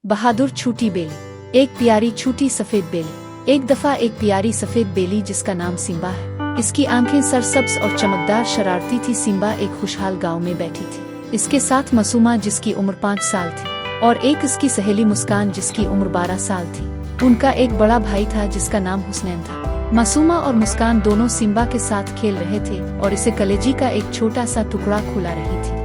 बहादुर छोटी बेली। एक प्यारी छोटी सफेद बेली। एक दफा एक प्यारी सफेद बेली जिसका नाम सिम्बा है। इसकी आंखें सरसब्ज और चमकदार शरारती थी। सिम्बा एक खुशहाल गांव में बैठी थी। इसके साथ मासूमा जिसकी उम्र 5 साल थी और एक इसकी सहेली मुस्कान जिसकी उम्र 12 साल थी। उनका एक बड़ा भाई था जिसका नाम हुसनैन था। मासूमा और मुस्कान दोनों सिम्बा के साथ खेल रहे थे और इसे कलेजी का एक छोटा सा टुकड़ा खुला रही थी।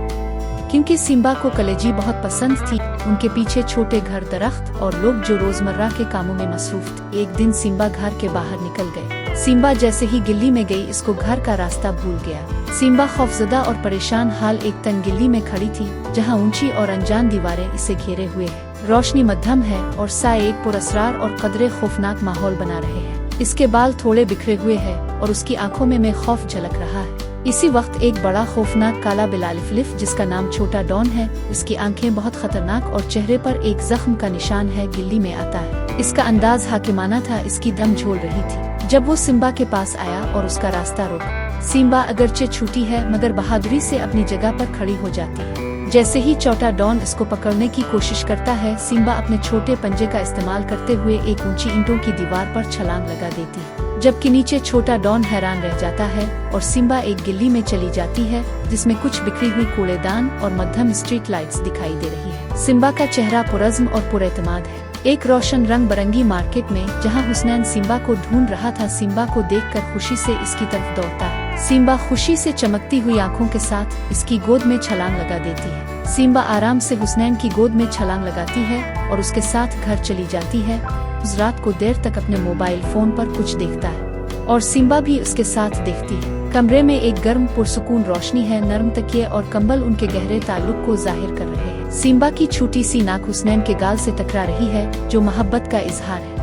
क्योंकि सिम्बा को कलेजी बहुत पसंद थी, उनके पीछे छोटे घर, दरख्त और लोग जो रोजमर्रा के कामों में मसरूफ थे। एक दिन सिम्बा घर के बाहर निकल गए। सिम्बा जैसे ही गिल्ली में गई, इसको घर का रास्ता भूल गया। सिम्बा खौफजदा और परेशान हाल एक तंग गिल्ली में खड़ी थी, जहाँ ऊंची और अनजान दीवारें इसे घेरे हुए है। रोशनी मध्यम है और साए एक पुरअसरार और कदरे खौफनाक माहौल बना रहे हैं। इसके बाल थोड़े बिखरे हुए हैं और उसकी आंखों में खौफ झलक रहा है। इसी वक्त एक बड़ा खौफनाक काला बिलालिफलिफ जिसका नाम छोटा डॉन है, इसकी आंखें बहुत खतरनाक और चेहरे पर एक जख्म का निशान है, गिल्ली में आता है। इसका अंदाज हाकिमाना था, इसकी दम झोल रही थी जब वो सिम्बा के पास आया और उसका रास्ता रोका। सिम्बा अगरचे छूटी है मगर बहादुरी से अपनी जगह पर खड़ी हो जाती है। जैसे ही छोटा डॉन इसको पकड़ने की कोशिश करता है, सिम्बा अपने छोटे पंजे का इस्तेमाल करते हुए एक ऊंची ईंटों की दीवार पर छलांग लगा देती है, जबकि नीचे छोटा डॉन हैरान रह जाता है और सिम्बा एक गिल्ली में चली जाती है जिसमें कुछ बिखरी हुई कूड़ेदान और मध्यम स्ट्रीट लाइट्स दिखाई दे रही है। सिम्बा का चेहरा पुरज़्म और पुरएतमाद है। एक रोशन रंग बरंगी मार्केट में जहां हुसनैन सिम्बा को ढूंढ रहा था, सिम्बा को देखकर खुशी से इसकी तरफ दौड़ता है। सिम्बा खुशी से चमकती हुई आंखों के साथ इसकी गोद में छलांग लगा देती है। सिम्बा आराम से हुसनैन की गोद में छलांग लगाती है और उसके साथ घर चली जाती है। उस रात को देर तक अपने मोबाइल फोन पर कुछ देखता है और सिम्बा भी उसके साथ देखती है। कमरे में एक गर्म पुरसुकून रोशनी है, नरम तकिए और कंबल उनके गहरे ताल्लुक को जाहिर कर रहे हैं। सिम्बा की छोटी सी नाक हुसनैन के गाल से टकरा रही है, जो मोहब्बत का इजहार है।